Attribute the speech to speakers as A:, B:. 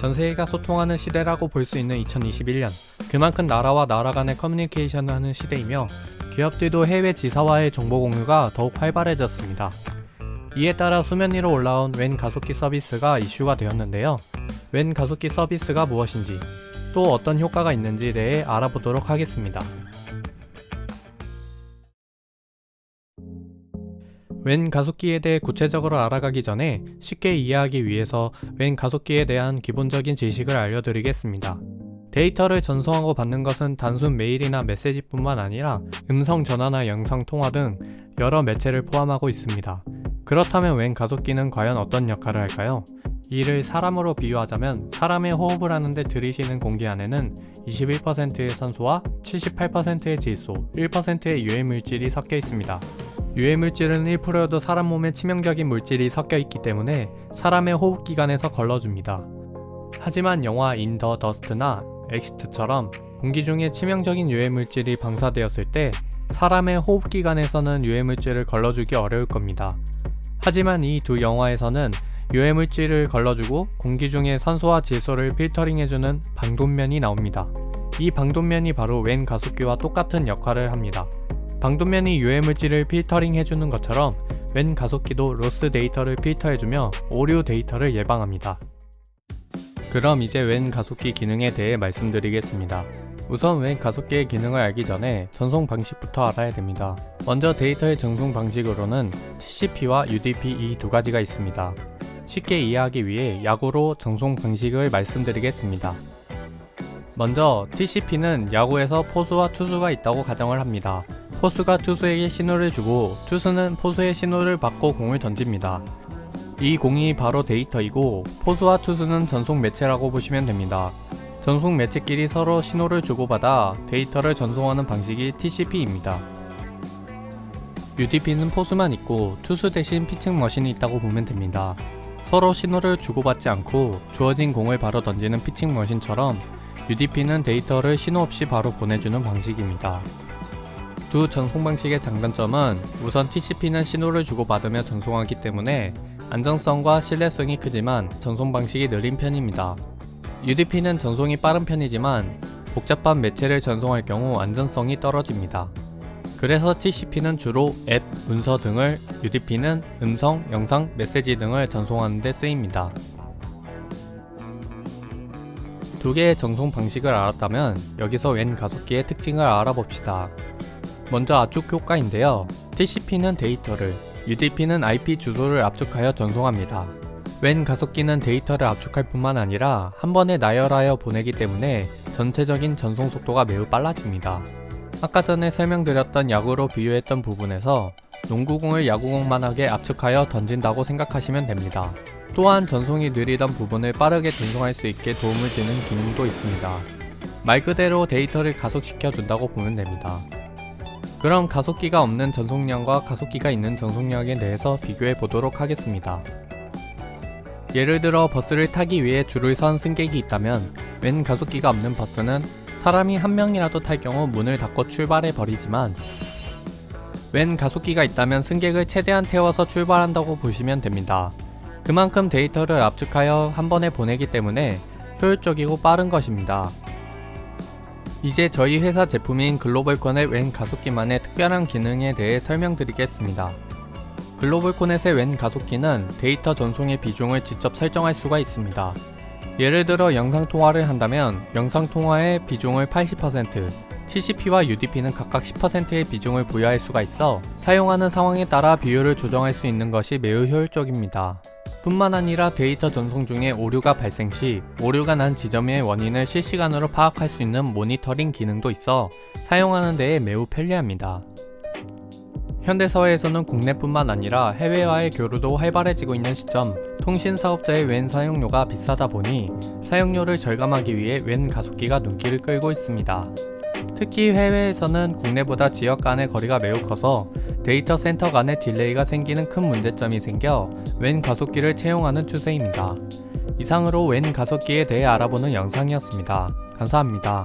A: 전 세계가 소통하는 시대라고 볼 수 있는 2021년. 그만큼 나라와 나라 간의 커뮤니케이션을 하는 시대이며 기업들도 해외 지사와의 정보 공유가 더욱 활발해졌습니다. 이에 따라 수면 위로 올라온 웬 가속기 서비스가 이슈가 되었는데요. 웬 가속기 서비스가 무엇인지, 또 어떤 효과가 있는지에 대해 알아보도록 하겠습니다. 웬 가속기에 대해 구체적으로 알아가기 전에 쉽게 이해하기 위해서 웬 가속기에 대한 기본적인 지식을 알려드리겠습니다. 데이터를 전송하고 받는 것은 단순 메일이나 메시지뿐만 아니라 음성 전화나 영상 통화 등 여러 매체를 포함하고 있습니다. 그렇다면 웬 가속기는 과연 어떤 역할을 할까요? 이를 사람으로 비유하자면 사람의 호흡을 하는데 들이쉬는 공기 안에는 21%의 산소와 78%의 질소, 1%의 유해물질이 섞여 있습니다. 유해물질은 1%여도 사람 몸에 치명적인 물질이 섞여 있기 때문에 사람의 호흡기관에서 걸러줍니다. 하지만 영화 인 더 더스트나 엑시트처럼 공기 중에 치명적인 유해물질이 방사되었을 때 사람의 호흡기관에서는 유해물질을 걸러주기 어려울 겁니다. 하지만 이 두 영화에서는 유해물질을 걸러주고 공기 중에 산소와 질소를 필터링해주는 방독면이 나옵니다. 이 방독면이 바로 웬 가속기와 똑같은 역할을 합니다. 방독면이 유해물질을 필터링해주는 것처럼 웬 가속기도 로스 데이터를 필터해주며 오류 데이터를 예방합니다. 그럼 이제 웬 가속기 기능에 대해 말씀드리겠습니다. 우선 웬 가속기의 기능을 알기 전에 전송 방식부터 알아야 됩니다. 먼저 데이터의 전송 방식으로는 TCP와 UDP 이 두 가지가 있습니다. 쉽게 이해하기 위해 약으로 전송 방식을 말씀드리겠습니다. 먼저 TCP는 야구에서 포수와 투수가 있다고 가정을 합니다. 포수가 투수에게 신호를 주고 투수는 포수의 신호를 받고 공을 던집니다. 이 공이 바로 데이터이고 포수와 투수는 전송 매체라고 보시면 됩니다. 전송 매체끼리 서로 신호를 주고받아 데이터를 전송하는 방식이 TCP입니다. UDP는 포수만 있고 투수 대신 피칭 머신이 있다고 보면 됩니다. 서로 신호를 주고받지 않고 주어진 공을 바로 던지는 피칭 머신처럼 UDP는 데이터를 신호 없이 바로 보내주는 방식입니다. 두 전송 방식의 장단점은 우선 TCP는 신호를 주고받으며 전송하기 때문에 안정성과 신뢰성이 크지만 전송 방식이 느린 편입니다. UDP는 전송이 빠른 편이지만 복잡한 매체를 전송할 경우 안전성이 떨어집니다. 그래서 TCP는 주로 앱, 문서 등을, UDP는 음성, 영상, 메시지 등을 전송하는 데 쓰입니다. 두 개의 전송 방식을 알았다면 여기서 웬 가속기의 특징을 알아봅시다. 먼저 압축 효과인데요. TCP는 데이터를, UDP는 IP 주소를 압축하여 전송합니다. 웬 가속기는 데이터를 압축할 뿐만 아니라 한 번에 나열하여 보내기 때문에 전체적인 전송 속도가 매우 빨라집니다. 아까 전에 설명드렸던 야구로 비유했던 부분에서 농구공을 야구공만하게 압축하여 던진다고 생각하시면 됩니다. 또한 전송이 느리던 부분을 빠르게 전송할 수 있게 도움을 주는 기능도 있습니다. 말 그대로 데이터를 가속시켜 준다고 보면 됩니다. 그럼 가속기가 없는 전송량과 가속기가 있는 전송량에 대해서 비교해 보도록 하겠습니다. 예를 들어 버스를 타기 위해 줄을 선 승객이 있다면 웬 가속기가 없는 버스는 사람이 한 명이라도 탈 경우 문을 닫고 출발해 버리지만 웬 가속기가 있다면 승객을 최대한 태워서 출발한다고 보시면 됩니다. 그만큼 데이터를 압축하여 한 번에 보내기 때문에 효율적이고 빠른 것입니다. 이제 저희 회사 제품인 글로벌코넷 웬 가속기만의 특별한 기능에 대해 설명드리겠습니다. 글로벌코넷의 웬 가속기는 데이터 전송의 비중을 직접 설정할 수가 있습니다. 예를 들어 영상통화를 한다면 영상통화의 비중을 80%, TCP와 UDP는 각각 10%의 비중을 부여할 수가 있어 사용하는 상황에 따라 비율을 조정할 수 있는 것이 매우 효율적입니다. 뿐만 아니라 데이터 전송 중에 오류가 발생 시 오류가 난 지점의 원인을 실시간으로 파악할 수 있는 모니터링 기능도 있어 사용하는 데에 매우 편리합니다. 현대사회에서는 국내뿐만 아니라 해외와의 교류도 활발해지고 있는 시점, 통신사업자의 웬 사용료가 비싸다 보니 사용료를 절감하기 위해 웬 가속기가 눈길을 끌고 있습니다. 특히 해외에서는 국내보다 지역 간의 거리가 매우 커서 데이터 센터 간의 딜레이가 생기는 큰 문제점이 생겨 웬 가속기를 채용하는 추세입니다. 이상으로 웬 가속기에 대해 알아보는 영상이었습니다. 감사합니다.